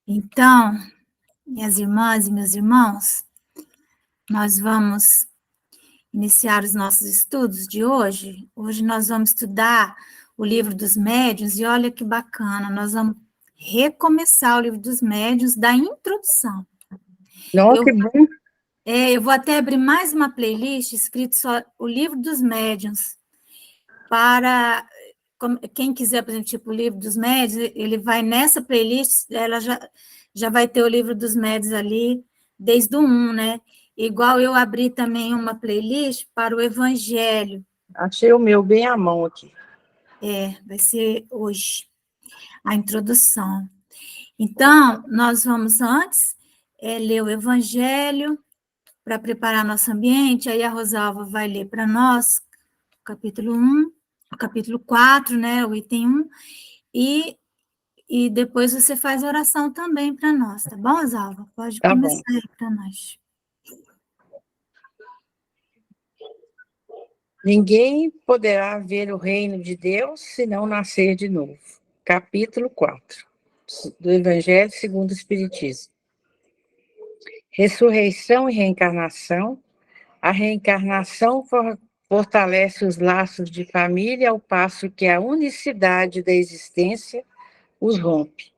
Então, minhas irmãs e meus irmãos, nós vamos iniciar os nossos estudos de hoje. Hoje nós vamos estudar o livro dos médiuns, e olha que bacana, nós vamos recomeçar o livro dos médiuns da introdução. Nossa, que bom! Eu vou até abrir mais uma playlist escrito só o livro dos médiuns, para quem quiser, por exemplo, tipo o livro dos médiuns, ele vai nessa playlist, ela já vai ter o livro dos médiuns ali, desde o 1, né? Igual eu abri também uma playlist para o Evangelho. Achei o meu bem à mão aqui. Vai ser hoje, a introdução. Então, nós vamos antes ler o Evangelho, para preparar nosso ambiente, aí a Rosalva vai ler para nós o capítulo 1, o capítulo 4, né, o item 1, e depois você faz a oração também para nós, tá bom, Rosalva? Pode Tá começar bom. aí para nós. Ninguém poderá ver o reino de Deus se não nascer de novo. Capítulo 4, do Evangelho segundo o Espiritismo. Ressurreição e reencarnação. A reencarnação fortalece os laços de família, ao passo que a unicidade da existência os rompe.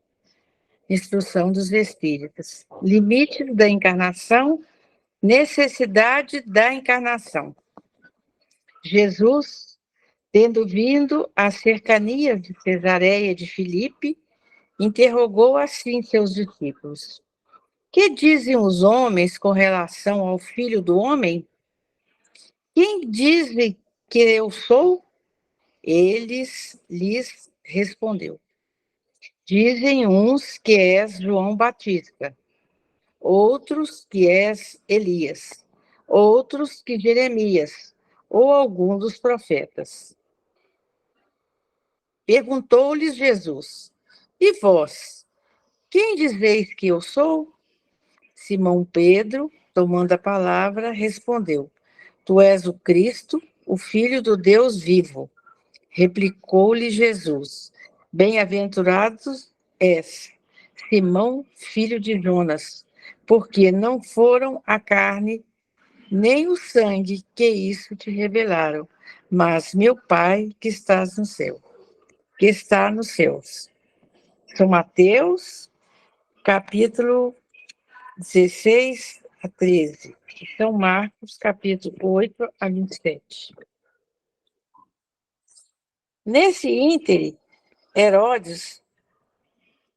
Instrução dos Espíritas. Limites da encarnação, necessidade da encarnação. Jesus, tendo vindo às cercanias de Cesareia de Filipe, interrogou assim seus discípulos: que dizem os homens com relação ao Filho do Homem? Quem dizem que eu sou? Eles lhes respondeu: dizem uns que és João Batista, outros que és Elias, outros que Jeremias, ou algum dos profetas. Perguntou-lhes Jesus: e vós, quem dizeis que eu sou? Simão Pedro, tomando a palavra, respondeu: tu és o Cristo, o Filho do Deus vivo. Replicou-lhe Jesus: bem-aventurado és, Simão, filho de Jonas, porque não foram a carne nem o sangue que isso te revelaram, mas meu Pai que estás no céu, que está nos céus. São Mateus, capítulo 16 a 13. São Marcos, capítulo 8 a 27. Nesse íntere, Herodes,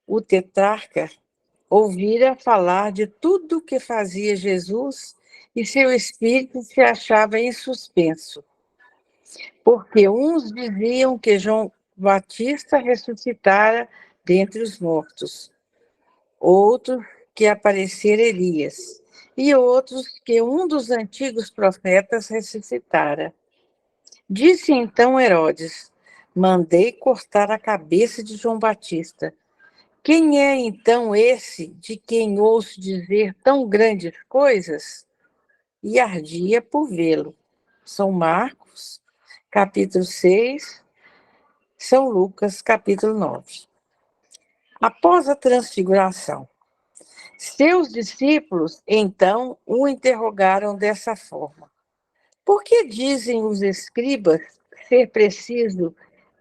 o tetrarca, ouvira falar de tudo o que fazia Jesus e seu espírito se achava em suspenso, porque uns diziam que João Batista ressuscitara dentre os mortos, outros que aparecera Elias, e outros que um dos antigos profetas ressuscitara. Disse então Herodes: mandei cortar a cabeça de João Batista. Quem é então esse de quem ouço dizer tão grandes coisas? E ardia por vê-lo. São Marcos, capítulo 6, São Lucas, capítulo 9. Após a transfiguração, seus discípulos, então, o interrogaram dessa forma: por que dizem os escribas ser preciso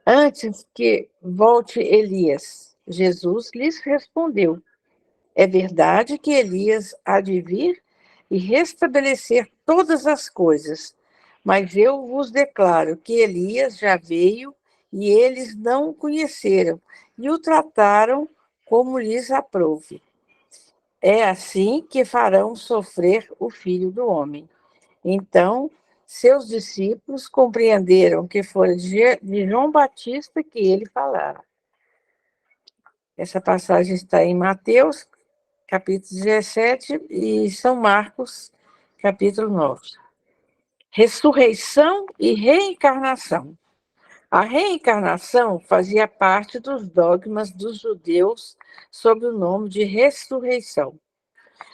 antes que volte Elias? Jesus lhes respondeu: é verdade que Elias há de vir e restabelecer todas as coisas, mas eu vos declaro que Elias já veio e eles não o conheceram e o trataram como lhes aprouve. É assim que farão sofrer o Filho do Homem. Então, seus discípulos compreenderam que fora de João Batista que ele falara. Essa passagem está em Mateus, capítulo 17, e São Marcos, capítulo 9. Ressurreição e reencarnação. A reencarnação fazia parte dos dogmas dos judeus sob o nome de ressurreição.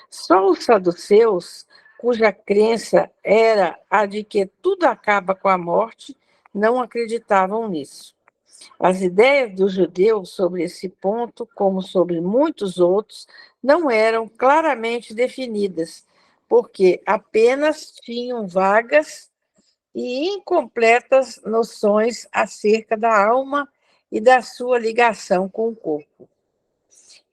Só os saduceus, cuja crença era a de que tudo acaba com a morte, não acreditavam nisso. As ideias dos judeus sobre esse ponto, como sobre muitos outros, não eram claramente definidas, porque apenas tinham vagas e incompletas noções acerca da alma e da sua ligação com o corpo.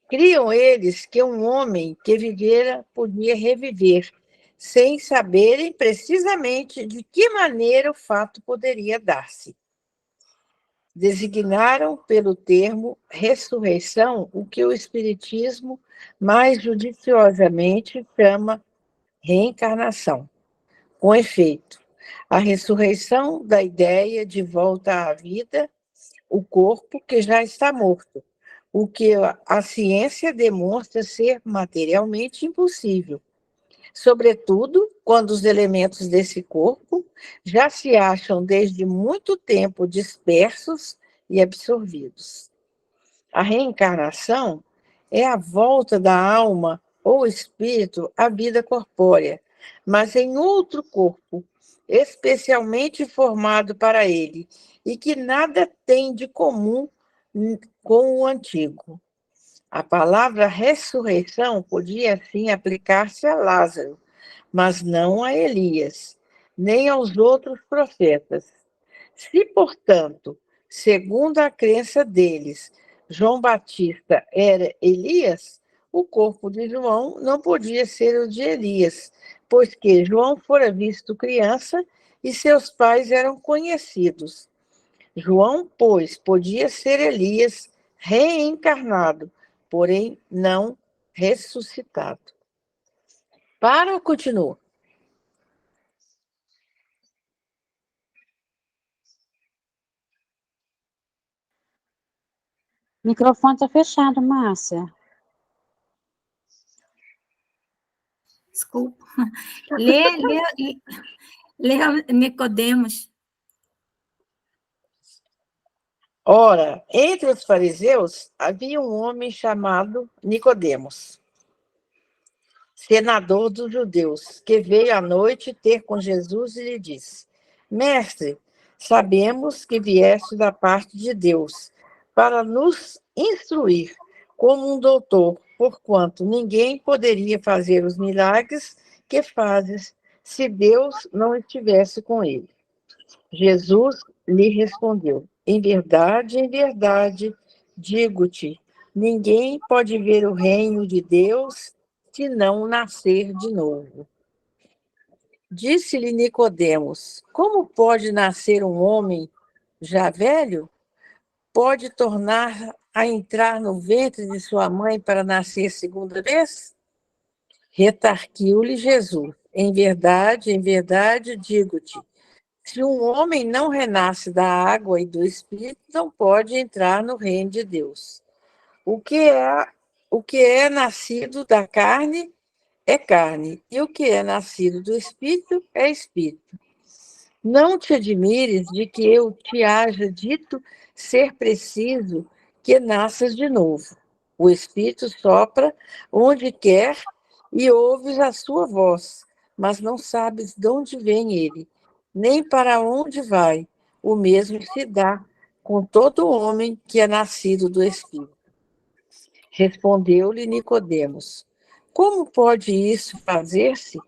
Criam eles que um homem que vivera podia reviver, sem saberem precisamente de que maneira o fato poderia dar-se. Designaram pelo termo ressurreição o que o Espiritismo mais judiciosamente chama reencarnação. Com efeito, a ressurreição da ideia de volta à vida, o corpo que já está morto, o que a ciência demonstra ser materialmente impossível, sobretudo quando os elementos desse corpo já se acham desde muito tempo dispersos e absorvidos. A reencarnação é a volta da alma ou espírito à vida corpórea, mas em outro corpo, especialmente formado para ele, e que nada tem de comum com o antigo. A palavra ressurreição podia, assim, aplicar-se a Lázaro, mas não a Elias, nem aos outros profetas. Se, portanto, segundo a crença deles, João Batista era Elias, o corpo de João não podia ser o de Elias, pois que João fora visto criança e seus pais eram conhecidos. João, pois, podia ser Elias reencarnado, porém não ressuscitado. Para ou continua? O microfone está fechado, Márcia. Desculpa. Lê Nicodemos. Ora, entre os fariseus havia um homem chamado Nicodemos, senador dos judeus, que veio à noite ter com Jesus e lhe disse: Mestre, sabemos que vieste da parte de Deus para nos instruir como um doutor, porquanto ninguém poderia fazer os milagres que fazes se Deus não estivesse com ele. Jesus lhe respondeu: em verdade, digo-te, ninguém pode ver o reino de Deus se não nascer de novo. Disse-lhe Nicodemos: como pode nascer um homem já velho? Pode tornar a entrar no ventre de sua mãe para nascer segunda vez? Retarquiu-lhe Jesus: em verdade, digo-te, se um homem não renasce da água e do Espírito, não pode entrar no reino de Deus. O que é nascido da carne é carne, e o que é nascido do Espírito é Espírito. Não te admires de que eu te haja dito ser preciso que nasças de novo. O Espírito sopra onde quer e ouves a sua voz, mas não sabes de onde vem ele, nem para onde vai. O mesmo se dá com todo homem que é nascido do Espírito. Respondeu-lhe Nicodemos: como pode isso fazer-se?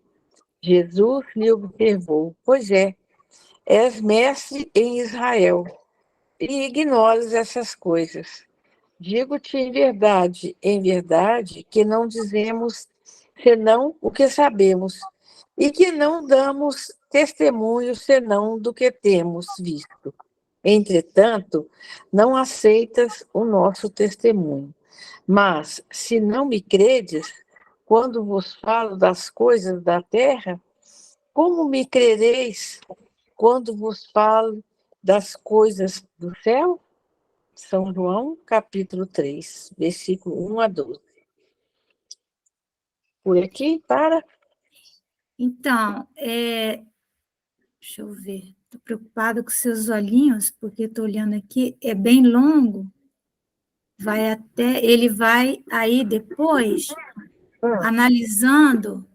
Jesus lhe observou: pois és mestre em Israel e ignoras essas coisas. Digo-te em verdade, que não dizemos senão o que sabemos, e que não damos testemunho senão do que temos visto. Entretanto, não aceitas o nosso testemunho. Mas, se não me credes, quando vos falo das coisas da terra, como me crereis quando vos falo das coisas do céu? São João, capítulo 3, versículo 1 a 12. Por aqui, para. Então, deixa eu ver. Estou preocupada com seus olhinhos, porque estou olhando aqui, é bem longo. Ele vai aí depois analisando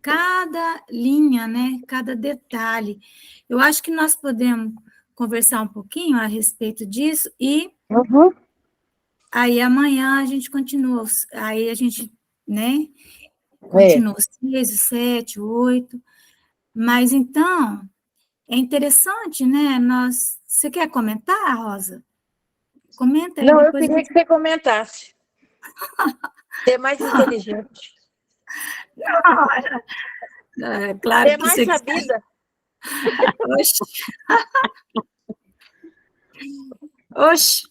cada linha, né? Cada detalhe. Eu acho que nós podemos conversar um pouquinho a respeito disso e Uhum. aí amanhã a gente continua, aí a gente, né, É. continua os 6, os 7, o 8, mas então, é interessante, né, você quer comentar, Rosa? Comenta aí, Não, eu depois... queria que você comentasse. Ser mais inteligente. É claro Ser que mais você... sabida. Oxe, oxe.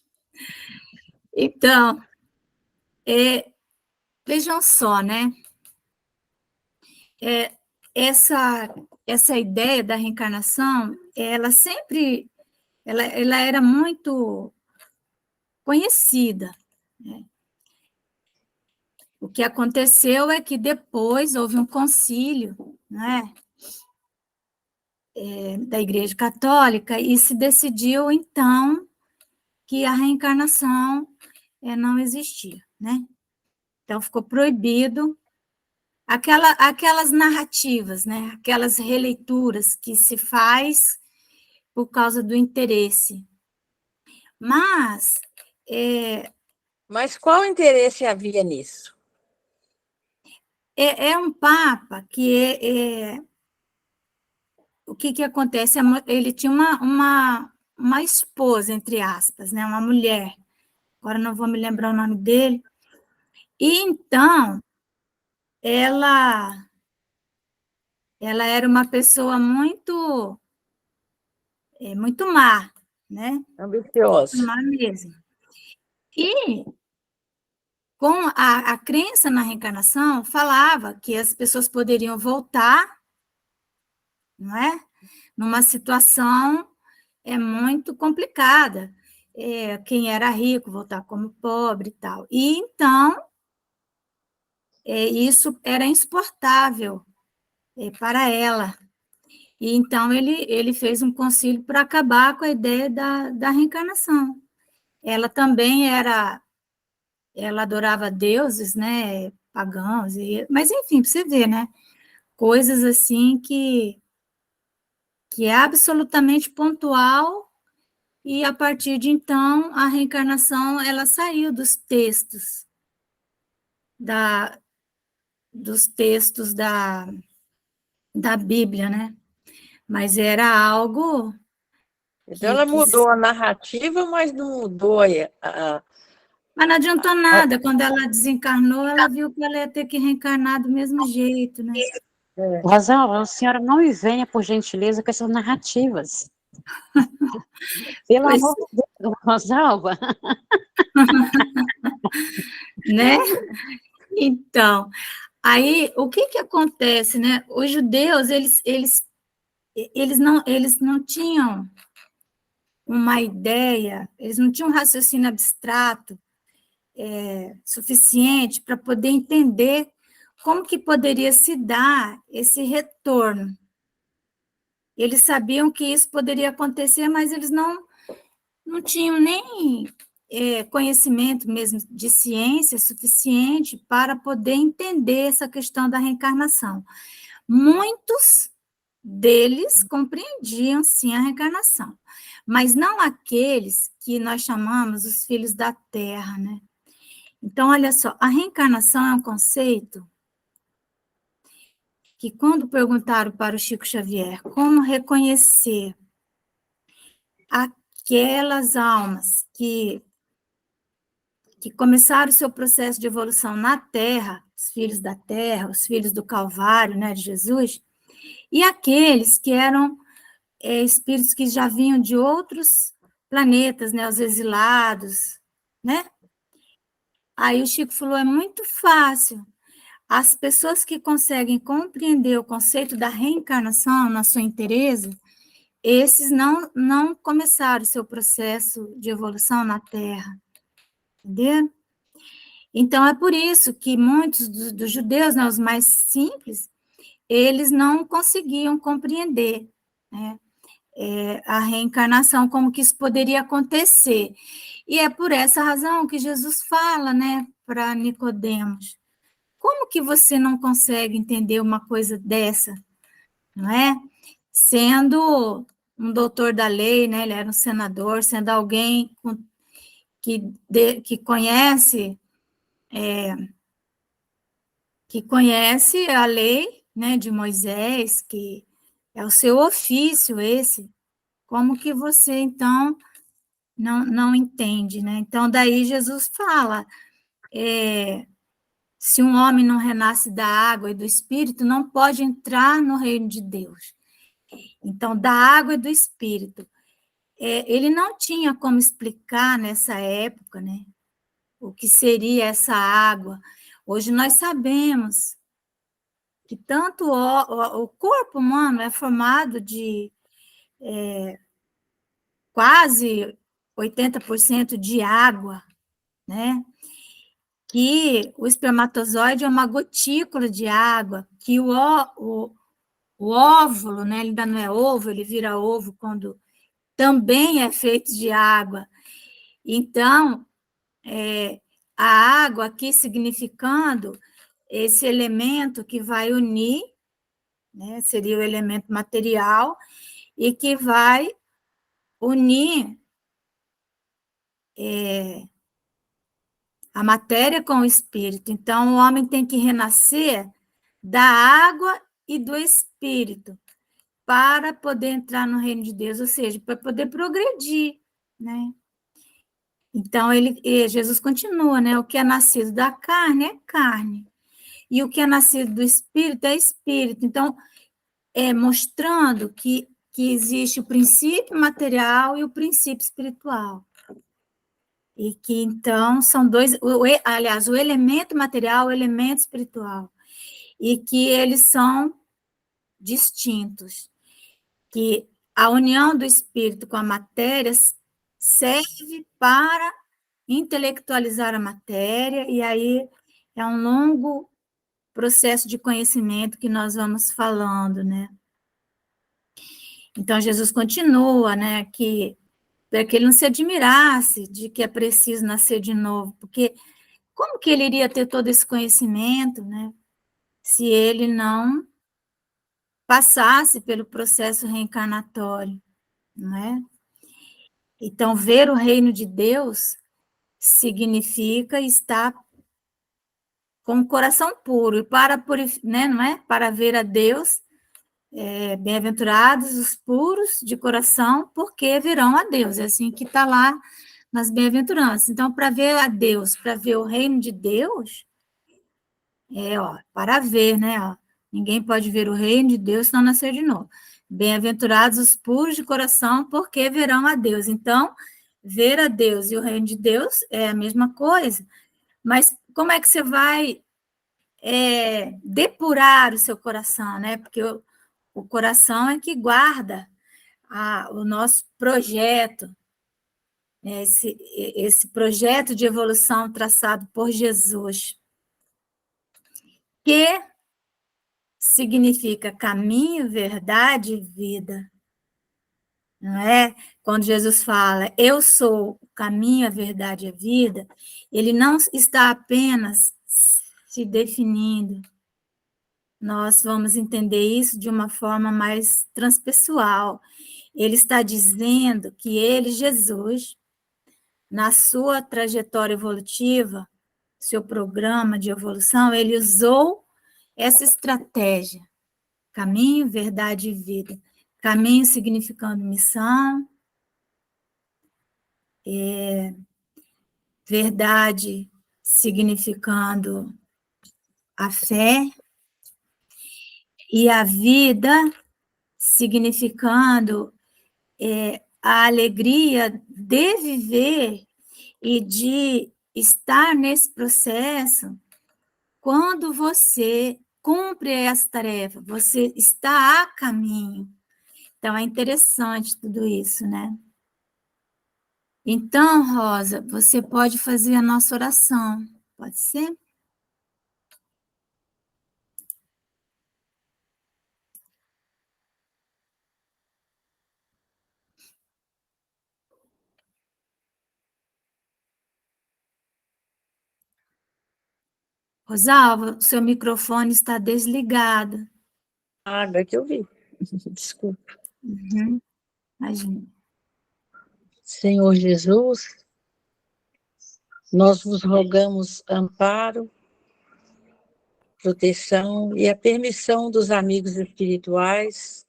Então, vejam só, né, é, essa ideia da reencarnação, ela sempre, ela era muito conhecida, né? O que aconteceu é que depois houve um concílio, né, da Igreja Católica e se decidiu, então, que a reencarnação não existia, né? Então, ficou proibido aquelas narrativas, né? Aquelas releituras que se faz por causa do interesse. Mas Mas qual interesse havia nisso? é um Papa que o que acontece? Ele tinha uma esposa, entre aspas, né? Uma mulher. Agora não vou me lembrar o nome dele. E então ela era uma pessoa muito má, né? Ambiciosa. Má mesmo. E com a crença na reencarnação, falava que as pessoas poderiam voltar, não é? Numa situação muito complicada. Quem era rico voltar como pobre e tal. E então, isso era insuportável para ela. E então ele fez um concílio para acabar com a ideia da reencarnação. Ela também ela adorava deuses, né, pagãos, mas enfim, para você ver, né, coisas assim que é absolutamente pontual, e a partir de então a reencarnação ela saiu da, dos textos da Bíblia, né? Mas era algo Então, que, ela que... mudou a narrativa, mas não mudou Mas não adiantou a- nada, quando ela desencarnou, ela viu que ela ia ter que reencarnar do mesmo jeito, né? Rosalba, a senhora não me venha, por gentileza, com essas narrativas. Pelo Pois, amor de Deus, Rosalba. né? Então, aí, o que acontece, né? Os judeus, eles não tinham uma ideia, eles não tinham um raciocínio abstrato suficiente para poder entender como que poderia se dar esse retorno. Eles sabiam que isso poderia acontecer, mas eles não tinham nem conhecimento mesmo de ciência suficiente para poder entender essa questão da reencarnação. Muitos deles compreendiam, sim, a reencarnação, mas não aqueles que nós chamamos os filhos da Terra, né? Então, olha só, a reencarnação é um conceito que, quando perguntaram para o Chico Xavier como reconhecer aquelas almas que começaram o seu processo de evolução na Terra, os filhos da Terra, os filhos do Calvário, né, de Jesus, e aqueles que eram espíritos que já vinham de outros planetas, né, os exilados, né? Aí o Chico falou, é muito fácil. As pessoas que conseguem compreender o conceito da reencarnação na sua inteireza, esses não começaram o seu processo de evolução na Terra, entendeu? Então, é por isso que muitos dos judeus, né, os mais simples, eles não conseguiam compreender, né, a reencarnação, como que isso poderia acontecer. E é por essa razão que Jesus fala, né, para Nicodemos, como que você não consegue entender uma coisa dessa, não é? Sendo um doutor da lei, né? Ele era um senador, sendo alguém que conhece a lei, né, de Moisés, que é o seu ofício esse. Como que você, então, não entende, né? Então, daí Jesus fala, se um homem não renasce da água e do Espírito, não pode entrar no reino de Deus. Então, da água e do Espírito. Ele não tinha como explicar nessa época, né, o que seria essa água. Hoje nós sabemos que tanto o corpo humano é formado de quase 80% de água, né? Que o espermatozoide é uma gotícula de água, que o óvulo, né? Ele ainda não é ovo, ele vira ovo quando também é feito de água. Então, a água aqui significando esse elemento que vai unir, né? Seria o elemento material, e que vai unir a matéria com o espírito. Então, o homem tem que renascer da água e do espírito para poder entrar no reino de Deus, ou seja, para poder progredir, né? Então, Jesus continua, né? O que é nascido da carne é carne, e o que é nascido do espírito é espírito. Então, mostrando que existe o princípio material e o princípio espiritual. E que, então, são dois, aliás, o elemento material, o elemento espiritual, e que eles são distintos, que a união do espírito com a matéria serve para intelectualizar a matéria, e aí é um longo processo de conhecimento que nós vamos falando, né? Então, Jesus continua, né, que para que ele não se admirasse de que é preciso nascer de novo, porque como que ele iria ter todo esse conhecimento, né, se ele não passasse pelo processo reencarnatório, não é? Então, ver o reino de Deus significa estar com o coração puro, e né, não é? Para ver a Deus, bem-aventurados os puros de coração, porque verão a Deus, é assim que está lá nas bem-aventuranças. Então, para ver a Deus, para ver o reino de Deus, para ver, né? Ó, ninguém pode ver o reino de Deus se não nascer de novo. Bem-aventurados os puros de coração, porque verão a Deus. Então, ver a Deus e o reino de Deus é a mesma coisa. Mas como é que você vai depurar o seu coração, né? Porque o coração é que guarda o nosso projeto, né? Esse projeto de evolução traçado por Jesus, que significa caminho, verdade e vida, não é? Quando Jesus fala, eu sou o caminho, a verdade e a vida, ele não está apenas se definindo. Nós vamos entender isso de uma forma mais transpessoal. Ele está dizendo que ele, Jesus, na sua trajetória evolutiva, seu programa de evolução, ele usou essa estratégia, caminho, verdade e vida. Caminho significando missão, verdade significando a fé, e a vida significando a alegria de viver e de estar nesse processo. Quando você cumpre essa tarefa, você está a caminho. Então, é interessante tudo isso, né? Então, Rosa, você pode fazer a nossa oração, pode ser? Rosalva, seu microfone está desligado. Agora que eu vi. Desculpa. Uhum. Imagina. Senhor Jesus, nós vos rogamos amparo, proteção e a permissão dos amigos espirituais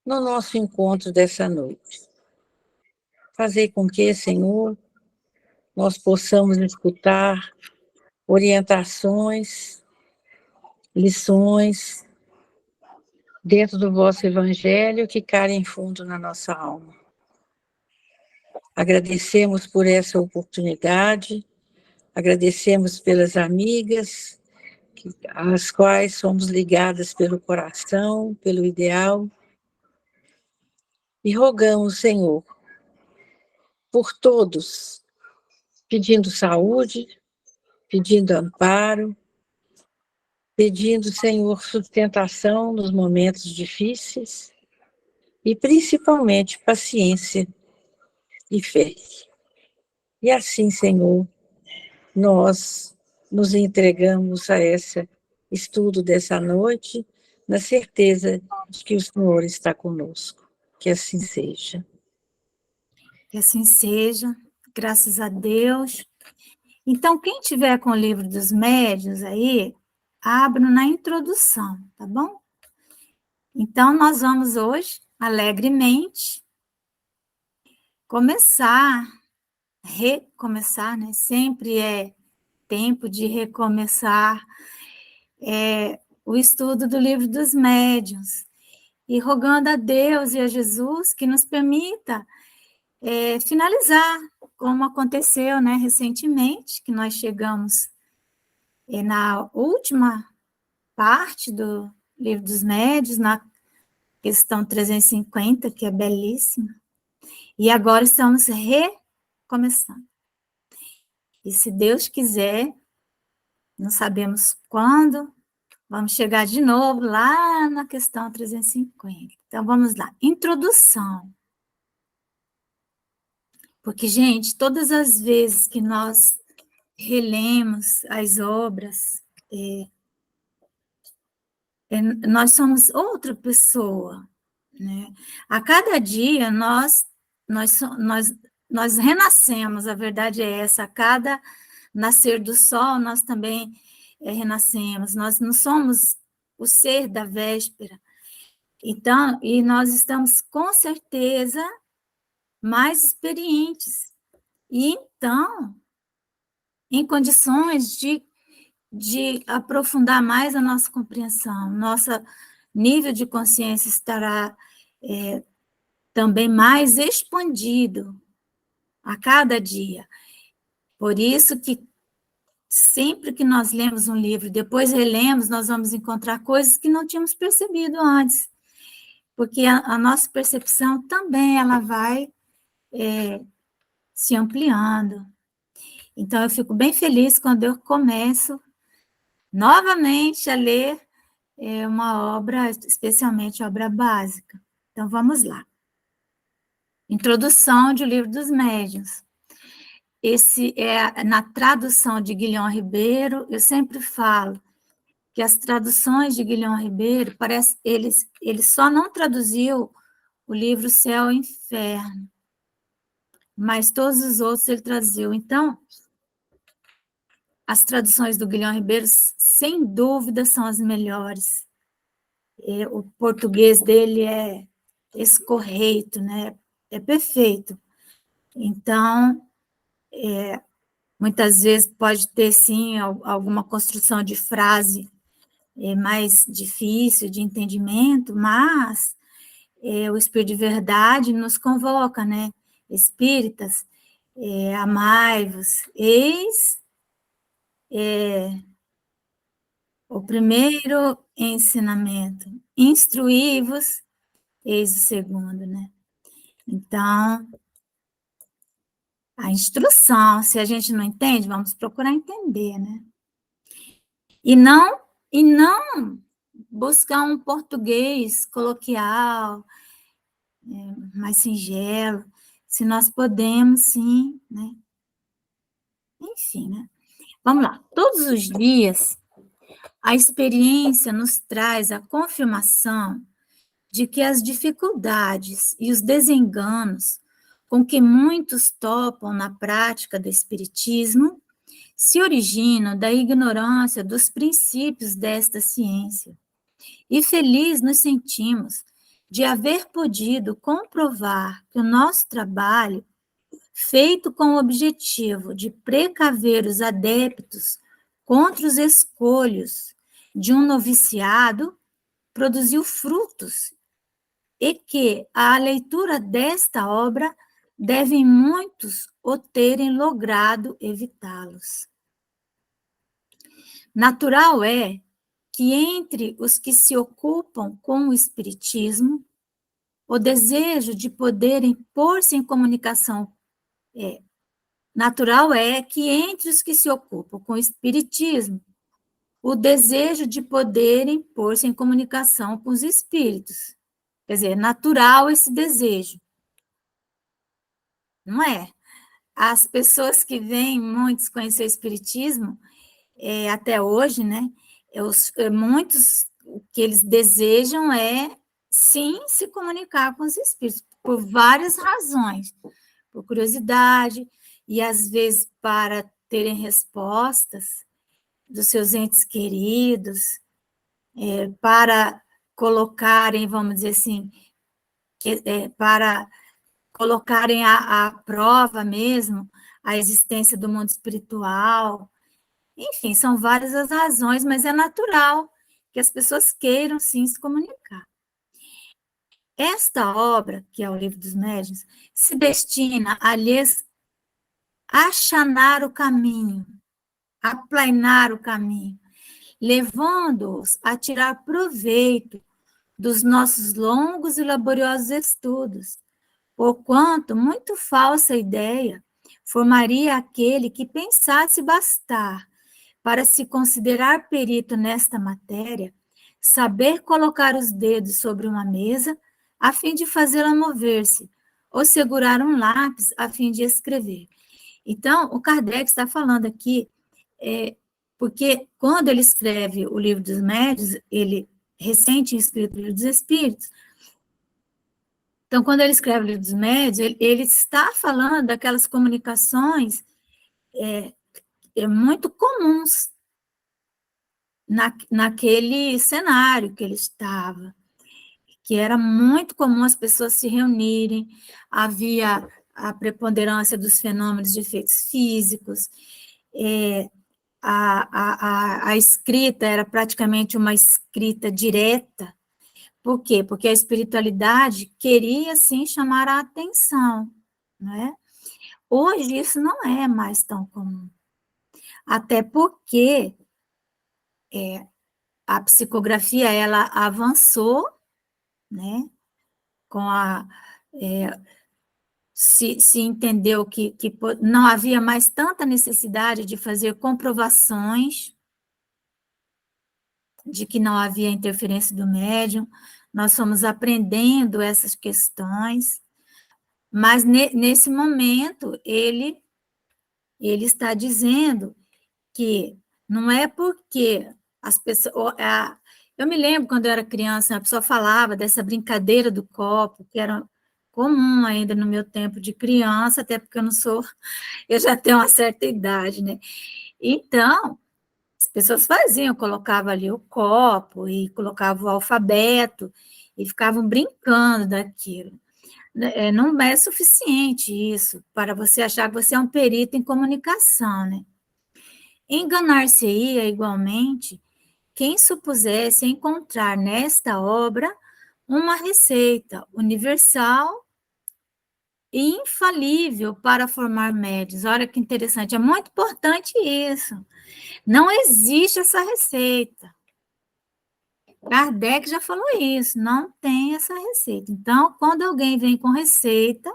no nosso encontro dessa noite. Fazer com que, Senhor, nós possamos escutar orientações, lições dentro do vosso Evangelho que caem fundo na nossa alma. Agradecemos por essa oportunidade, agradecemos pelas amigas, às quais somos ligadas pelo coração, pelo ideal, e rogamos, Senhor, por todos, pedindo saúde, pedindo amparo, pedindo, Senhor, sustentação nos momentos difíceis e principalmente paciência e fé. E assim, Senhor, nós nos entregamos a esse estudo dessa noite, na certeza de que o Senhor está conosco. Que assim seja. Que assim seja, graças a Deus. Então, quem tiver com o livro dos médiuns aí, abra na introdução, tá bom? Então, nós vamos hoje, alegremente, recomeçar, né? Sempre é tempo de recomeçar o estudo do livro dos médiuns. E rogando a Deus e a Jesus que nos permita finalizar, como aconteceu, né, recentemente, que nós chegamos na última parte do livro dos médiuns, na questão 350, que é belíssima, e agora estamos recomeçando. E se Deus quiser, não sabemos quando, vamos chegar de novo lá na questão 350. Então, vamos lá. Introdução. Porque, gente, todas as vezes que nós relemos as obras, nós somos outra pessoa, né? A cada dia nós renascemos, a verdade é essa, a cada nascer do sol nós também renascemos, nós não somos o ser da véspera. Então, e nós estamos com certeza mais experientes, e então, em condições de aprofundar mais a nossa compreensão, nosso nível de consciência estará também mais expandido a cada dia. Por isso que sempre que nós lemos um livro, depois relemos, nós vamos encontrar coisas que não tínhamos percebido antes, porque a nossa percepção também ela vai se ampliando. Então, eu fico bem feliz quando eu começo novamente a ler uma obra, especialmente obra básica. Então, vamos lá. Introdução de O Livro dos Médiuns. Esse é na tradução de Guilhom Ribeiro. Eu sempre falo que as traduções de Guilhom Ribeiro, parece ele só não traduziu o livro Céu e Inferno, mas todos os outros ele traduziu. Então, as traduções do Guilhom Ribeiro, sem dúvida, são as melhores. O português dele é escorreito, né? É perfeito. Então, muitas vezes pode ter, sim, alguma construção de frase mais difícil de entendimento, mas o Espírito de Verdade nos convoca, né? Espíritas, amai-vos, eis o primeiro ensinamento, instruí-vos, eis o segundo, né? Então, a instrução, se a gente não entende, vamos procurar entender, né? E não buscar um português coloquial, mais singelo, se nós podemos, sim, né? Enfim, né? Vamos lá. Todos os dias, a experiência nos traz a confirmação de que as dificuldades e os desenganos com que muitos topam na prática do espiritismo se originam da ignorância dos princípios desta ciência. E feliz nos sentimos de haver podido comprovar que o nosso trabalho, feito com o objetivo de precaver os adeptos contra os escolhos de um noviciado, produziu frutos e que a leitura desta obra devem muitos o terem logrado evitá-los. Natural é que entre os que se ocupam com o espiritismo, o desejo de poderem pôr-se em comunicação natural é que entre os que se ocupam com o espiritismo, o desejo de poderem pôr-se em comunicação com os espíritos. Quer dizer, é natural esse desejo. Não é? As pessoas que vêm muitos conhecer o espiritismo, até hoje, né? Muitos, o que eles desejam é, sim, se comunicar com os espíritos, por várias razões. Por curiosidade, e às vezes para terem respostas dos seus entes queridos, para colocarem, vamos dizer assim, para colocarem à prova mesmo a existência do mundo espiritual. Enfim, são várias as razões, mas é natural que as pessoas queiram, sim, se comunicar. Esta obra, que é o Livro dos Médiuns, se destina a lhes achanar o caminho, aplainar o caminho, levando-os a tirar proveito dos nossos longos e laboriosos estudos, porquanto muito falsa ideia formaria aquele que pensasse bastar para se considerar perito nesta matéria, saber colocar os dedos sobre uma mesa a fim de fazê-la mover-se, ou segurar um lápis a fim de escrever. Então, o Kardec está falando aqui, porque quando ele escreve o Livro dos Médiuns, ele recente escrito o Livro dos Espíritos, então, quando ele escreve o Livro dos Médiuns, ele está falando daquelas comunicações muito comuns naquele cenário que ele estava, que era muito comum as pessoas se reunirem, havia a preponderância dos fenômenos de efeitos físicos, a escrita era praticamente uma escrita direta. Por quê? Porque a espiritualidade queria, sim, chamar a atenção, não é? Hoje isso não é mais tão comum, até porque a psicografia, ela avançou, né? Com se entendeu que não havia mais tanta necessidade de fazer comprovações de que não havia interferência do médium, nós fomos aprendendo essas questões, mas nesse momento ele está dizendo que não é porque as pessoas... Eu me lembro, quando eu era criança, a pessoa falava dessa brincadeira do copo, que era comum ainda no meu tempo de criança, até porque eu já tenho uma certa idade, né? Então, as pessoas faziam, colocavam ali o copo e colocavam o alfabeto e ficavam brincando daquilo. Não é suficiente isso para você achar que você é um perito em comunicação, né? Enganar-se-ia igualmente quem supusesse encontrar nesta obra uma receita universal e infalível para formar médiuns. Olha que interessante, é muito importante isso. Não existe essa receita. Kardec já falou isso, não tem essa receita. Então, quando alguém vem com receita,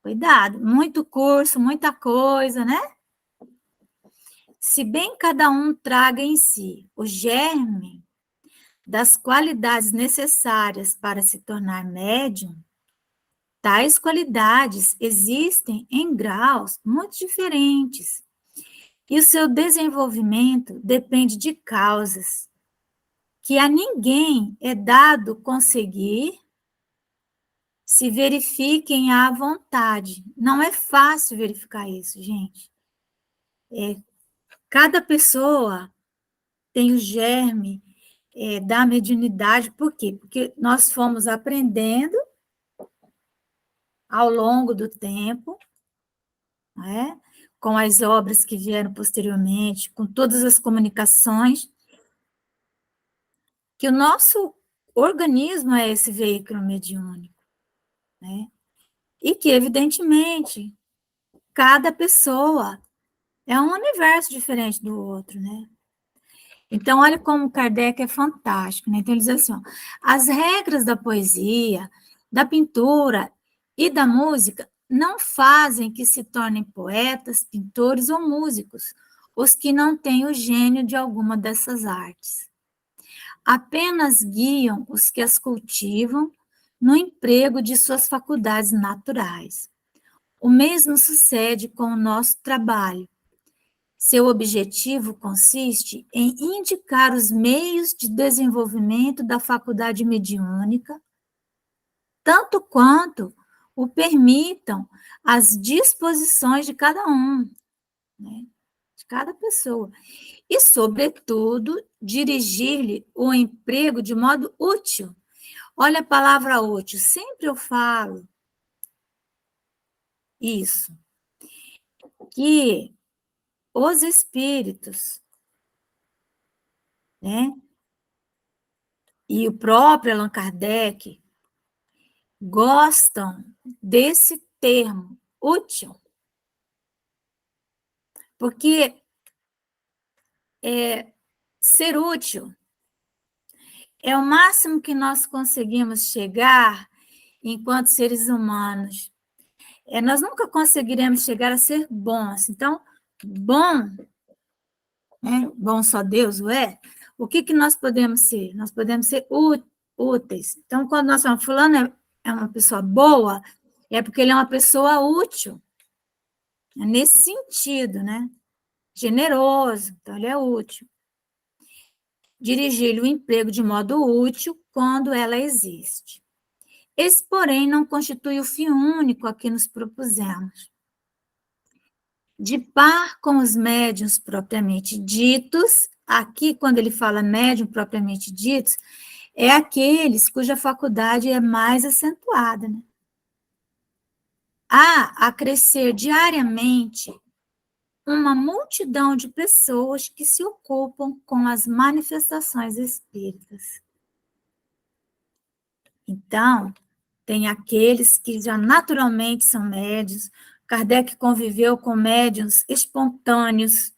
cuidado, muito curso, muita coisa, né? Se bem cada um traga em si o germe das qualidades necessárias para se tornar médium, tais qualidades existem em graus muito diferentes, e o seu desenvolvimento depende de causas que a ninguém é dado conseguir se verifiquem à vontade. Não é fácil verificar isso, gente. Cada pessoa tem o germe da mediunidade. Por quê? Porque nós fomos aprendendo ao longo do tempo, né? Com as obras que vieram posteriormente, com todas as comunicações, que o nosso organismo é esse veículo mediúnico, né? E que, evidentemente, cada pessoa é um universo diferente do outro, né? Então, olha como Kardec é fantástico, né? Então, ele diz assim, ó, as regras da poesia, da pintura e da música não fazem que se tornem poetas, pintores ou músicos os que não têm o gênio de alguma dessas artes. Apenas guiam os que as cultivam no emprego de suas faculdades naturais. O mesmo sucede com o nosso trabalho. Seu objetivo consiste em indicar os meios de desenvolvimento da faculdade mediúnica, tanto quanto o permitam as disposições de cada um, né, de cada pessoa, e, sobretudo, dirigir-lhe o emprego de modo útil. Olha a palavra útil, sempre eu falo isso, que os espíritos, né, e o próprio Allan Kardec gostam desse termo, útil, porque ser útil é o máximo que nós conseguimos chegar enquanto seres humanos. Nós nunca conseguiremos chegar a ser bons. Então, bom, né? Bom só Deus o é. O que nós podemos ser? Nós podemos ser úteis. Então, quando nós falamos, fulano é uma pessoa boa, é porque ele é uma pessoa útil. É nesse sentido, né? Generoso, então ele é útil. Dirigir-lhe o emprego de modo útil quando ela existe. Esse, porém, não constitui o fim único a que nos propusemos. De par com os médiuns propriamente ditos, aqui, quando ele fala médium propriamente ditos, é aqueles cuja faculdade é mais acentuada, né? Há a crescer diariamente uma multidão de pessoas que se ocupam com as manifestações espíritas. Então, tem aqueles que já naturalmente são médiuns. Kardec conviveu com médiuns espontâneos,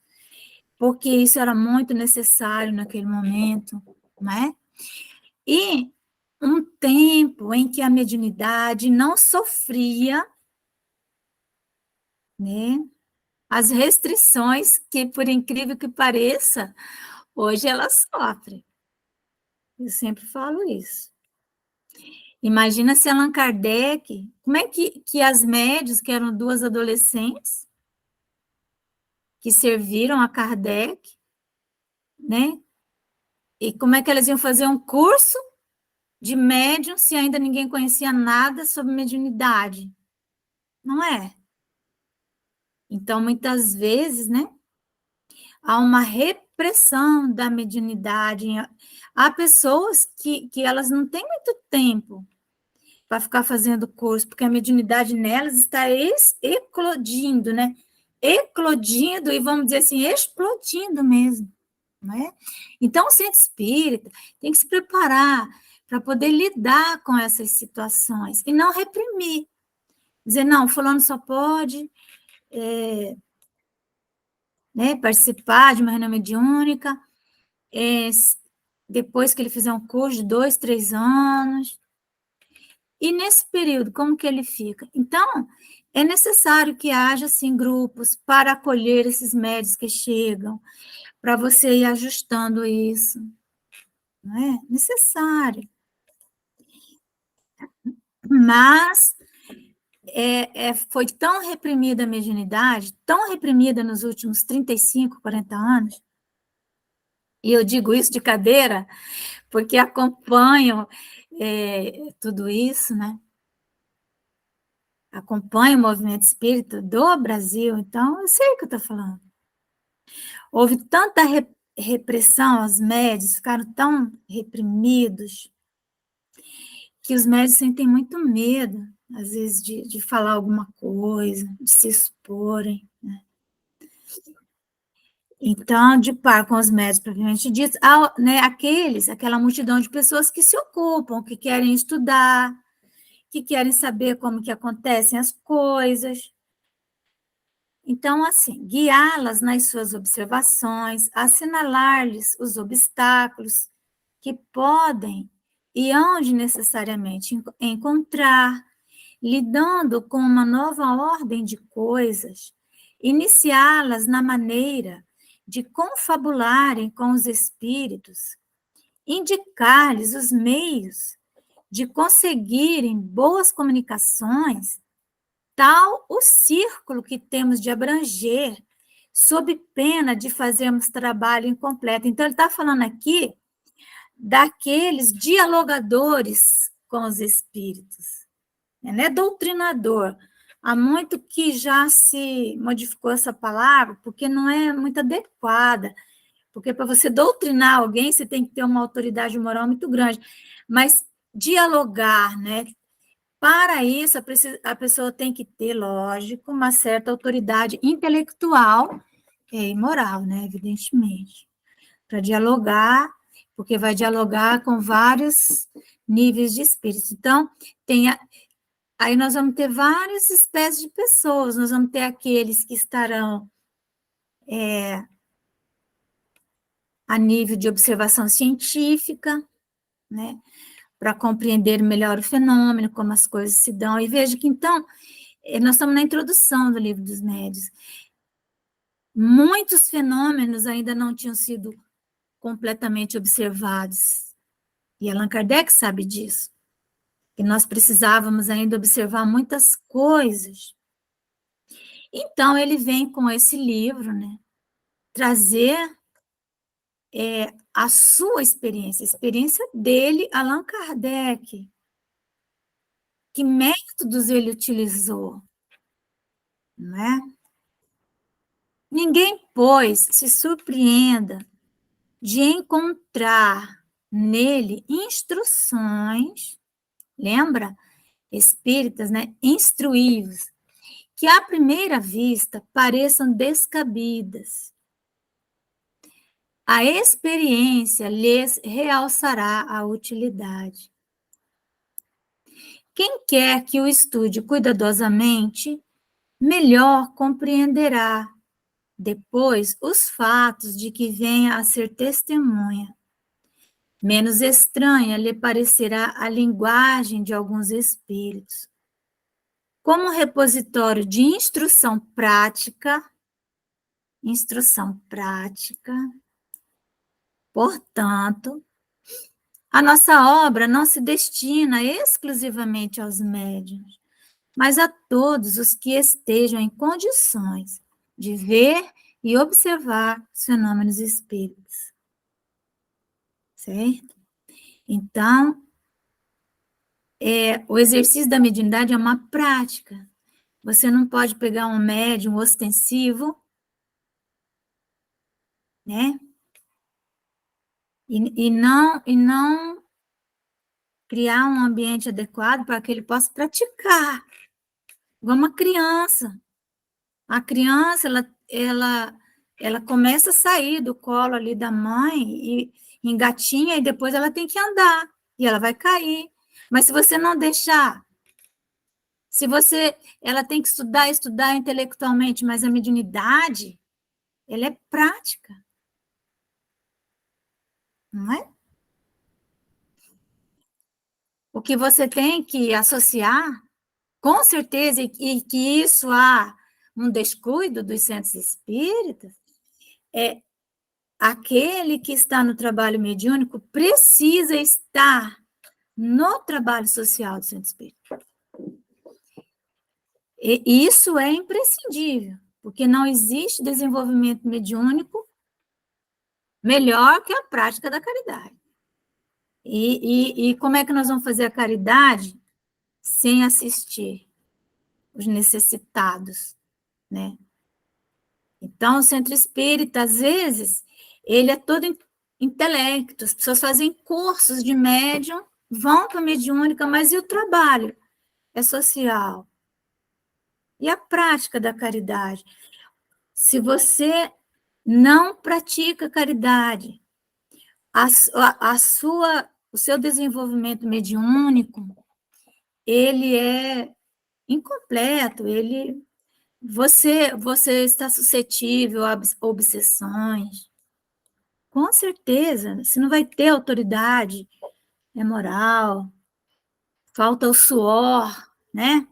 porque isso era muito necessário naquele momento, né? E um tempo em que a mediunidade não sofria, né, as restrições que, por incrível que pareça, hoje ela sofre. Eu sempre falo isso. Imagina se Allan Kardec, como é que as médias, que eram duas adolescentes, que serviram a Kardec, né? E como é que elas iam fazer um curso de médium se ainda ninguém conhecia nada sobre mediunidade? Não é? Então, muitas vezes, né? Há uma repressão da mediunidade. Há pessoas que elas não têm muito tempo para ficar fazendo curso, porque a mediunidade nelas está eclodindo, né? Eclodindo e, vamos dizer assim, explodindo mesmo, não é? Então, o centro espírita tem que se preparar para poder lidar com essas situações e não reprimir. Dizer, não, fulano só pode participar de uma reunião mediúnica depois que ele fizer um curso de 2, 3 anos. E nesse período, como que ele fica? Então, é necessário que haja, assim, grupos para acolher esses médios que chegam, para você ir ajustando isso. Não é necessário. Mas foi tão reprimida a mediunidade, tão reprimida nos últimos 35, 40 anos, E eu digo isso de cadeira, porque acompanho tudo isso, né? Acompanho o movimento espírita do Brasil, então eu sei o que eu estou falando. Houve tanta repressão, os médios ficaram tão reprimidos, que os médios sentem muito medo, às vezes, de falar alguma coisa, de se exporem, né? Então, de par com os médios propriamente ditos, né, aquela multidão de pessoas que se ocupam, que querem estudar, que querem saber como que acontecem as coisas. Então, assim, guiá-las nas suas observações, assinalar-lhes os obstáculos que podem e onde necessariamente encontrar, lidando com uma nova ordem de coisas, iniciá-las na maneira de confabularem com os espíritos, indicar-lhes os meios de conseguirem boas comunicações, tal o círculo que temos de abranger, sob pena de fazermos trabalho incompleto. Então, ele está falando aqui daqueles dialogadores com os espíritos, não é doutrinador. Há muito que já se modificou essa palavra, porque não é muito adequada, porque para você doutrinar alguém, você tem que ter uma autoridade moral muito grande, mas dialogar, né? Para isso, a pessoa tem que ter, lógico, uma certa autoridade intelectual e moral, né? Evidentemente, para dialogar, porque vai dialogar com vários níveis de espírito. Então, aí nós vamos ter várias espécies de pessoas, nós vamos ter aqueles que estarão a nível de observação científica, né? Para compreender melhor o fenômeno, como as coisas se dão. E veja que, então, nós estamos na introdução do Livro dos Médiuns. Muitos fenômenos ainda não tinham sido completamente observados. E Allan Kardec sabe disso. Que nós precisávamos ainda observar muitas coisas. Então, ele vem com esse livro, né? Trazer a sua experiência, a experiência dele, Allan Kardec. Que métodos ele utilizou, não é? Ninguém, pois, se surpreenda de encontrar nele instruções, lembra? Espíritas, né? Instruídos, que à primeira vista pareçam descabidas. A experiência lhes realçará a utilidade. Quem quer que o estude cuidadosamente, melhor compreenderá depois os fatos de que venha a ser testemunha. Menos estranha lhe parecerá a linguagem de alguns espíritos. Como repositório de instrução prática, portanto, a nossa obra não se destina exclusivamente aos médiuns, mas a todos os que estejam em condições de ver e observar os fenômenos espíritas. Certo? Então, o exercício da mediunidade é uma prática. Você não pode pegar um médium ostensivo, né? E não criar um ambiente adequado para que ele possa praticar. Igual uma criança. A criança, ela começa a sair do colo ali da mãe e engatinha, e depois ela tem que andar, e ela vai cair. Mas se você não deixar, ela tem que estudar intelectualmente, mas a mediunidade, ela é prática. Não é? O que você tem que associar, com certeza, e que isso há um descuido dos centros espíritas, é aquele que está no trabalho mediúnico precisa estar no trabalho social do centro espírita. E isso é imprescindível, porque não existe desenvolvimento mediúnico, melhor que a prática da caridade. E como é que nós vamos fazer a caridade sem assistir os necessitados, né? Então, o centro espírita, às vezes, ele é todo intelecto, as pessoas fazem cursos de médium, vão para a mediúnica, mas e o trabalho? É social. E a prática da caridade? Se você não pratica caridade, o seu desenvolvimento mediúnico, ele é incompleto, você está suscetível a obsessões. Com certeza, você não vai ter autoridade, moral, falta o suor, né?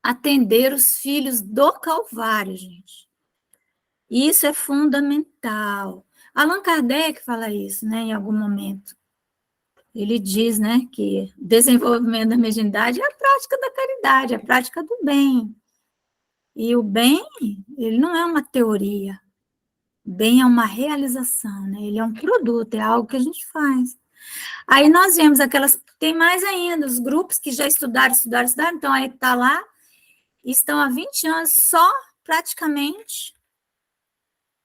Atender os filhos do Calvário, gente. Isso é fundamental. Allan Kardec fala isso, né, em algum momento. Ele diz, né, que o desenvolvimento da mediunidade é a prática da caridade, é a prática do bem. E o bem, ele não é uma teoria. O bem é uma realização, né? Ele é um produto, é algo que a gente faz. Aí nós vemos tem mais ainda, os grupos que já estudaram, então aí está lá, estão há 20 anos só, praticamente,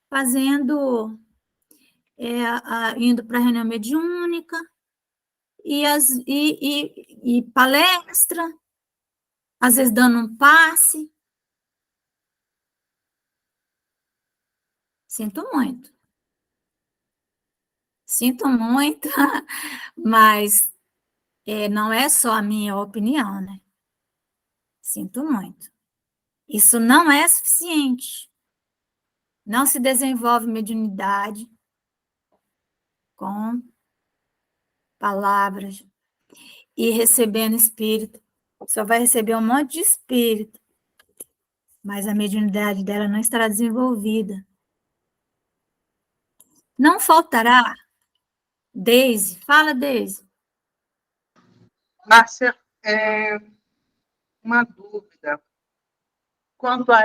fazendo, indo para a reunião mediúnica, e palestra, às vezes dando um passe. Sinto muito, mas não é só a minha opinião, né? Sinto muito. Isso não é suficiente. Não se desenvolve mediunidade com palavras e recebendo espírito. Só vai receber um monte de espírito, mas a mediunidade dela não estará desenvolvida. Não faltará, Deise, fala, Deise. Márcia, uma dúvida. Quanto a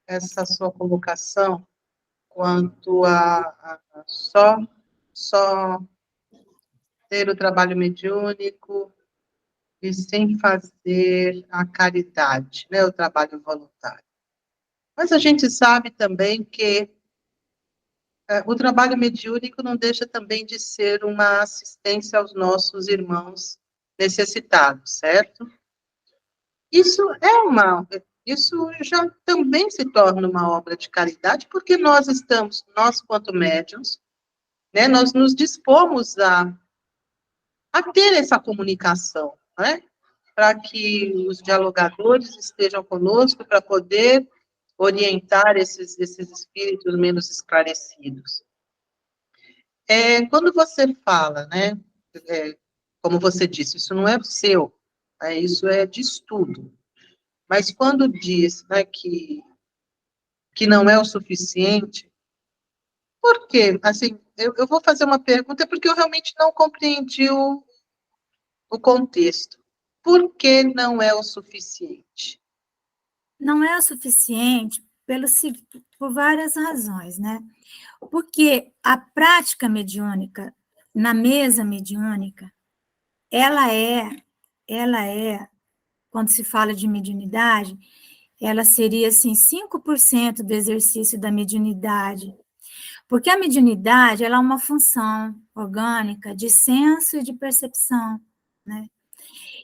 essa sua colocação, quanto a só ter o trabalho mediúnico e sem fazer a caridade, né, o trabalho voluntário. Mas a gente sabe também que o trabalho mediúnico não deixa também de ser uma assistência aos nossos irmãos necessitados, certo? Isso já também se torna uma obra de caridade, porque nós quanto médiuns, né, nós nos dispomos a ter essa comunicação, né, para que os dialogadores estejam conosco, para poder orientar esses espíritos menos esclarecidos. Quando você fala, né, como você disse, isso não é seu, isso é de estudo. Mas quando diz, né, que não é o suficiente, por quê? Assim, eu vou fazer uma pergunta porque eu realmente não compreendi o contexto. Por que não é o suficiente? Não é o suficiente por várias razões, né? Porque a prática mediúnica, na mesa mediúnica, ela é, quando se fala de mediunidade, ela seria, assim, 5% do exercício da mediunidade. Porque a mediunidade, ela é uma função orgânica de senso e de percepção, né?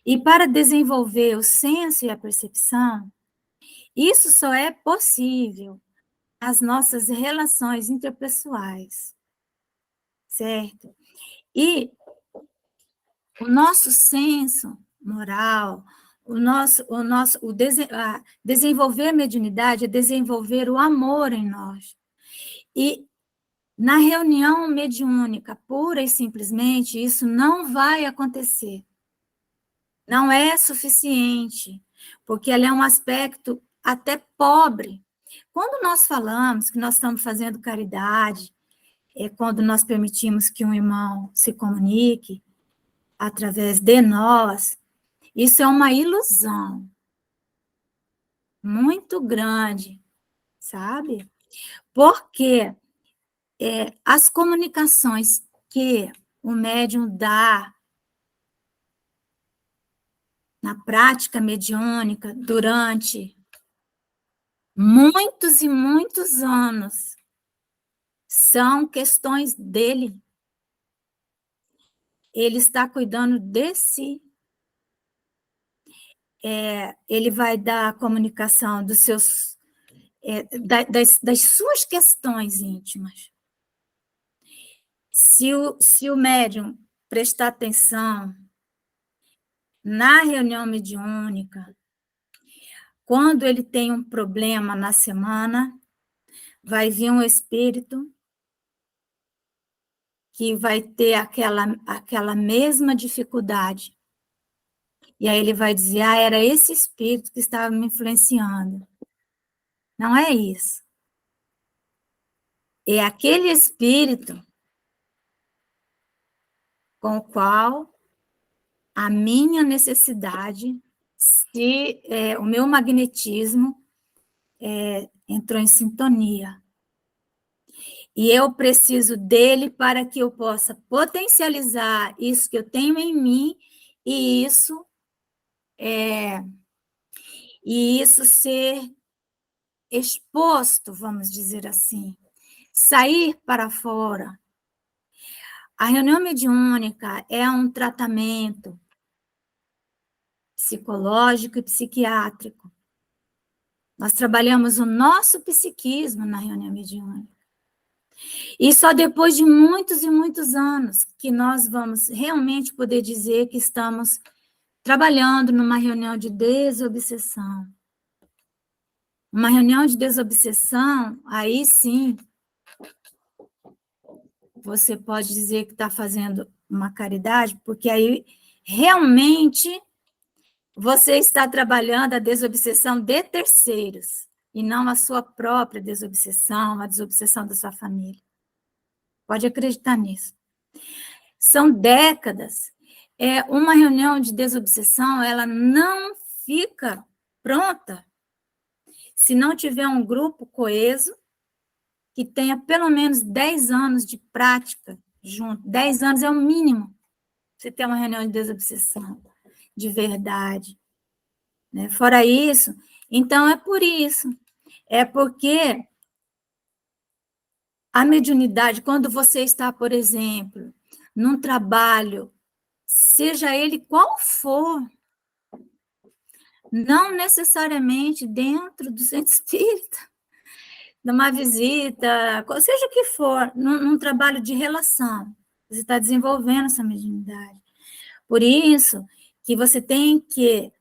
E para desenvolver o senso e a percepção, isso só é possível nas nossas relações interpessoais, certo? E o nosso senso moral, desenvolver a mediunidade é desenvolver o amor em nós. E na reunião mediúnica, pura e simplesmente, isso não vai acontecer. Não é suficiente, porque ela é um aspecto até pobre. Quando nós falamos que nós estamos fazendo caridade, é quando nós permitimos que um irmão se comunique através de nós, isso é uma ilusão muito grande, sabe? Porque as comunicações que o médium dá na prática mediúnica durante muitos e muitos anos são questões dele. Ele está cuidando de si. Ele vai dar a comunicação dos seus, das suas questões íntimas. Se o médium prestar atenção na reunião mediúnica, quando ele tem um problema na semana, vai vir um espírito que vai ter aquela mesma dificuldade. E aí ele vai dizer, era esse espírito que estava me influenciando. Não é isso. É aquele espírito com o qual a minha necessidade, o meu magnetismo entrou em sintonia. E eu preciso dele para que eu possa potencializar isso que eu tenho em mim e isso ser exposto, vamos dizer assim, sair para fora. A reunião mediúnica é um tratamento psicológico e psiquiátrico. Nós trabalhamos o nosso psiquismo na reunião mediúnica. E só depois de muitos e muitos anos que nós vamos realmente poder dizer que estamos trabalhando numa reunião de desobsessão. Uma reunião de desobsessão, aí sim, você pode dizer que está fazendo uma caridade, porque aí realmente você está trabalhando a desobsessão de terceiros, e não a sua própria desobsessão, a desobsessão da sua família. Pode acreditar nisso. São décadas. Uma reunião de desobsessão, ela não fica pronta se não tiver um grupo coeso que tenha pelo menos 10 anos de prática junto. 10 anos é o mínimo. Você ter uma reunião de desobsessão, de verdade. Né? Fora isso, então é por isso. É porque a mediunidade, quando você está, por exemplo, num trabalho, seja ele qual for, não necessariamente dentro do centro espírita, numa visita, seja o que for, num trabalho de relação, você está desenvolvendo essa mediunidade. Por isso que você tem que,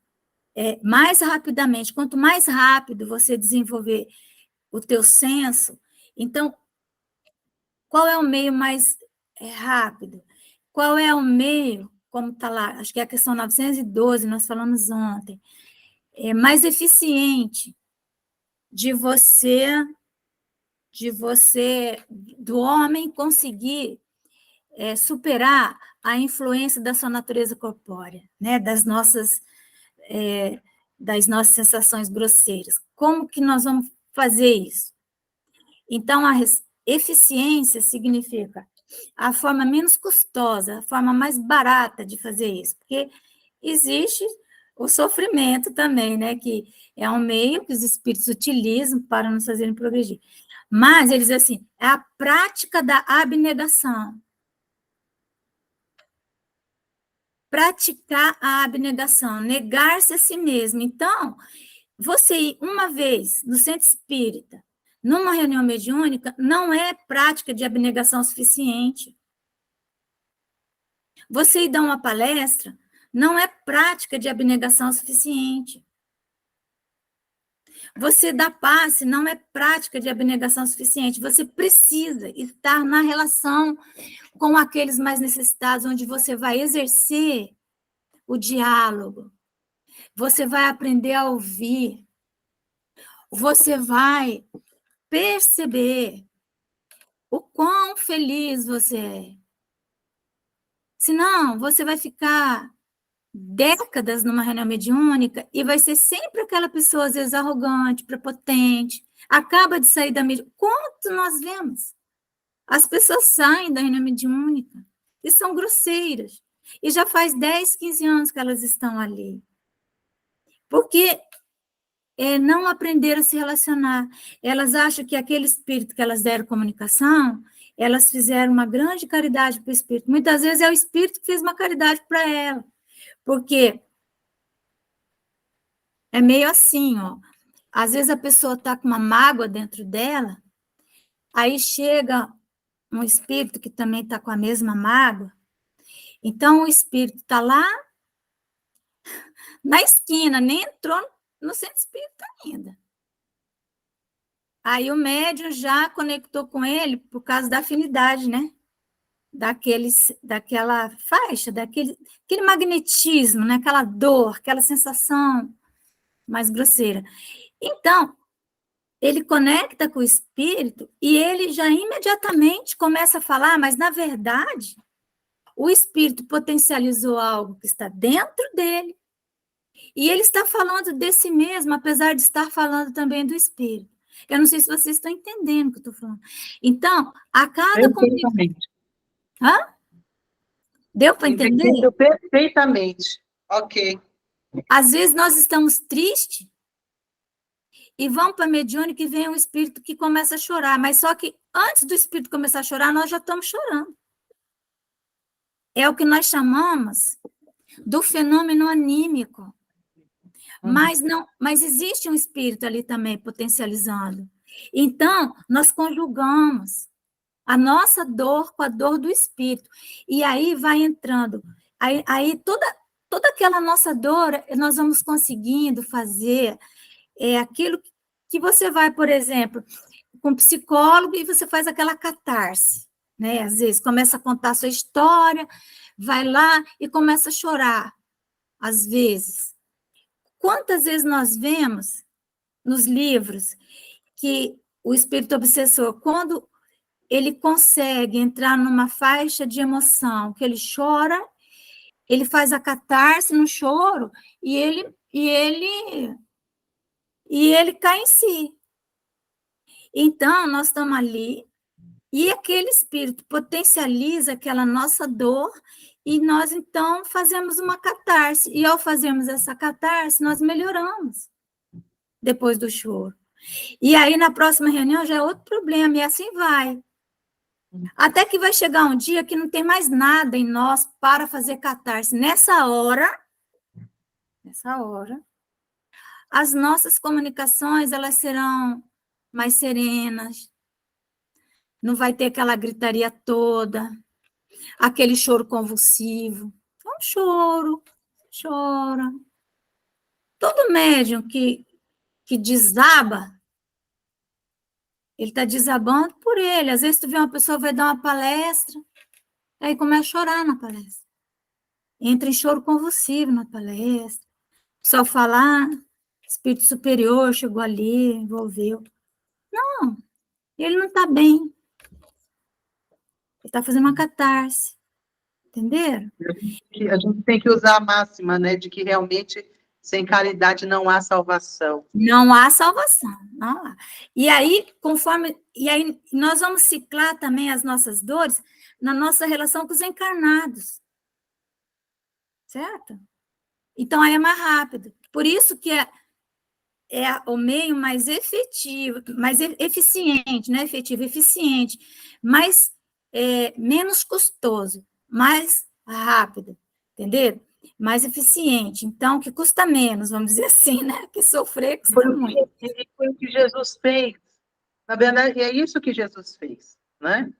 mais rapidamente, quanto mais rápido você desenvolver o teu senso, então, qual é o meio mais rápido? Qual é o meio, como está lá, acho que é a questão 912, nós falamos ontem, mais eficiente do homem conseguir superar a influência da sua natureza corpórea, né, das nossas sensações grosseiras. Como que nós vamos fazer isso? Então, a eficiência significa a forma menos custosa, a forma mais barata de fazer isso, porque existe o sofrimento também, né, que é um meio que os espíritos utilizam para nos fazerem progredir. Mas, eles dizem assim, é a prática da abnegação. Praticar a abnegação, negar-se a si mesmo. Então, você ir uma vez no centro espírita, numa reunião mediúnica, não é prática de abnegação suficiente. Você ir dar uma palestra, não é prática de abnegação suficiente. Você dar passe não é prática de abnegação suficiente. Você precisa estar na relação com aqueles mais necessitados, onde você vai exercer o diálogo. Você vai aprender a ouvir. Você vai perceber o quão feliz você é. Senão, você vai ficar décadas numa reunião mediúnica e vai ser sempre aquela pessoa, às vezes, arrogante, prepotente. Acaba de sair da mediúnica. Quanto nós vemos? As pessoas saem da reunião mediúnica e são grosseiras. E já faz 10, 15 anos que elas estão ali. Porque não aprenderam a se relacionar. Elas acham que aquele espírito que elas deram comunicação, elas fizeram uma grande caridade para o espírito. Muitas vezes é o espírito que fez uma caridade para ela. Porque é meio assim, ó. Às vezes a pessoa está com uma mágoa dentro dela, aí chega um espírito que também está com a mesma mágoa. Então o espírito está lá na esquina, nem entrou no centro espírita ainda. Aí o médium já conectou com ele por causa da afinidade, né? Daquela faixa, aquele magnetismo, né? Aquela dor, aquela sensação mais grosseira. Então, ele conecta com o espírito e ele já imediatamente começa a falar, mas na verdade, o espírito potencializou algo que está dentro dele e ele está falando de si mesmo, apesar de estar falando também do espírito. Eu não sei se vocês estão entendendo o que eu estou falando. Então, a cada comunicação... Hã? Deu para entender? Entendo perfeitamente. Ok. Às vezes nós estamos tristes e vamos para a mediúnica e vem um espírito que começa a chorar, mas só que antes do espírito começar a chorar, nós já estamos chorando. É o que nós chamamos do fenômeno anímico. Mas existe um espírito ali também potencializando. Então, nós conjugamos a nossa dor com a dor do espírito. E aí vai entrando. Aí toda aquela nossa dor, nós vamos conseguindo fazer aquilo que você vai, por exemplo, com um psicólogo e você faz aquela catarse, né? Às vezes começa a contar a sua história, vai lá e começa a chorar, às vezes. Quantas vezes nós vemos nos livros que o espírito obsessor, quando ele consegue entrar numa faixa de emoção, que ele chora, ele faz a catarse no choro e ele cai em si. Então, nós estamos ali e aquele espírito potencializa aquela nossa dor e nós, então, fazemos uma catarse. E, ao fazermos essa catarse, nós melhoramos depois do choro. E aí, na próxima reunião, já é outro problema, e assim vai. Até que vai chegar um dia que não tem mais nada em nós para fazer catarse. Nessa hora, as nossas comunicações, elas serão mais serenas, não vai ter aquela gritaria toda, aquele choro convulsivo. É um choro, chora. Todo médium que desaba, ele está desabando por ele. Às vezes tu vê uma pessoa vai dar uma palestra, aí começa a chorar na palestra. Entra em choro convulsivo na palestra. Só falar, espírito superior chegou ali, envolveu. Não, ele não está bem. Ele está fazendo uma catarse. Entenderam? A gente tem que usar a máxima, né, de que realmente sem caridade não há salvação. Não há salvação, não há. E aí, nós vamos ciclar também as nossas dores na nossa relação com os encarnados. Certo? Então, aí é mais rápido. Por isso que é o meio mais efetivo, mais eficiente, né? Efetivo, eficiente, mais menos custoso, mais rápido, entendeu? Mais eficiente. Então, que custa menos, vamos dizer assim, né? Que sofrer custa muito. Foi o que Jesus fez. Na verdade, é isso que Jesus fez, né?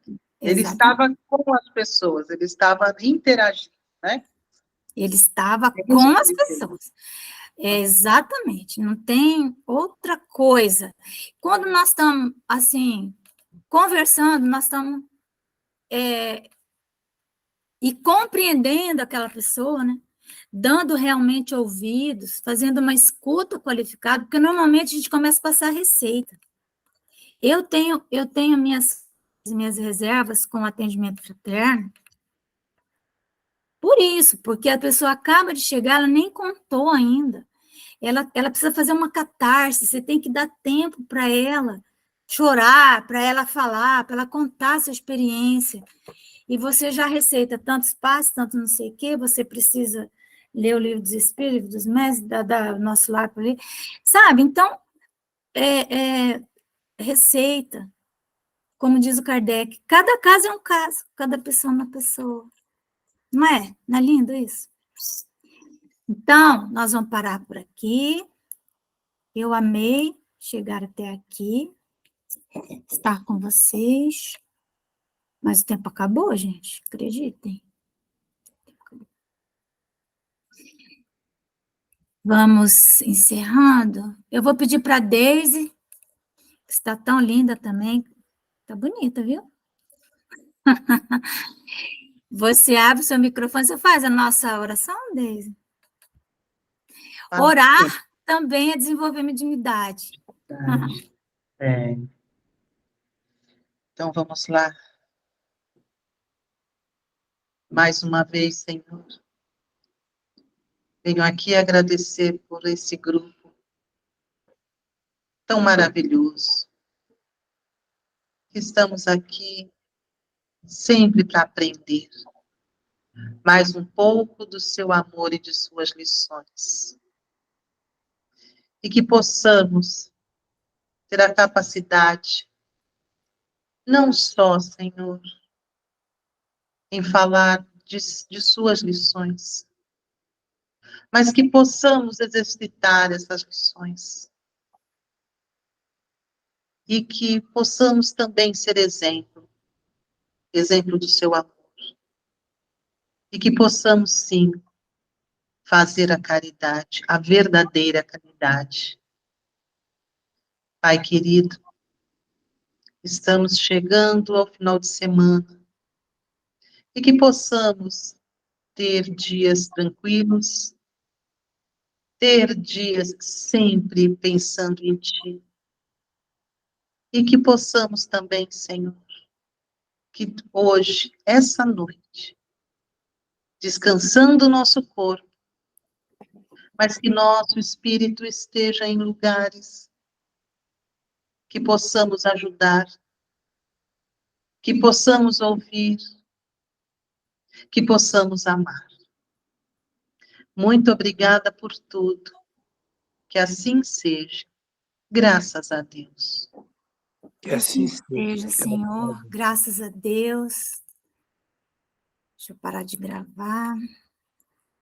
Ele estava com as pessoas, ele estava interagindo, né? Ele estava com as pessoas. Exatamente, não tem outra coisa. Quando nós estamos, assim, conversando, nós estamos e compreendendo aquela pessoa, né? Dando realmente ouvidos, fazendo uma escuta qualificada, porque normalmente a gente começa a passar receita. Eu tenho minhas reservas com atendimento fraterno, por isso, porque a pessoa acaba de chegar, ela nem contou ainda ela precisa fazer uma catarse, você tem que dar tempo para ela chorar, para ela falar, para ela contar a sua experiência. E você já receita tanto espaço, tanto não sei o quê, você precisa ler o livro dos Espíritos, dos Mestres, da nosso lar por ali, sabe? Então, receita, como diz o Kardec, cada caso é um caso, cada pessoa é uma pessoa. Não é? Não é lindo isso? Então, nós vamos parar por aqui. Eu amei chegar até aqui, estar com vocês. Mas o tempo acabou, gente, acreditem. Vamos encerrando. Eu vou pedir para a Deise, que está tão linda também. Está bonita, viu? Você abre o seu microfone, você faz a nossa oração, Deise? Orar também é desenvolver mediunidade. É. Então, vamos lá. Mais uma vez, Senhor. Venho aqui agradecer por esse grupo tão maravilhoso. Estamos aqui sempre para aprender mais um pouco do seu amor e de suas lições. E que possamos ter a capacidade, não só, Senhor, em falar de suas lições, mas que possamos exercitar essas lições. E que possamos também ser exemplo do seu amor. E que possamos, sim, fazer a caridade, a verdadeira caridade. Pai querido, estamos chegando ao final de semana e que possamos ter dias tranquilos, ter dias sempre pensando em Ti. E que possamos também, Senhor, que hoje, essa noite, descansando o nosso corpo, mas que nosso espírito esteja em lugares que possamos ajudar, que possamos ouvir, que possamos amar. Muito obrigada por tudo. Que assim seja. Graças a Deus. Que assim seja, Senhor. Graças a Deus. Deixa eu parar de gravar.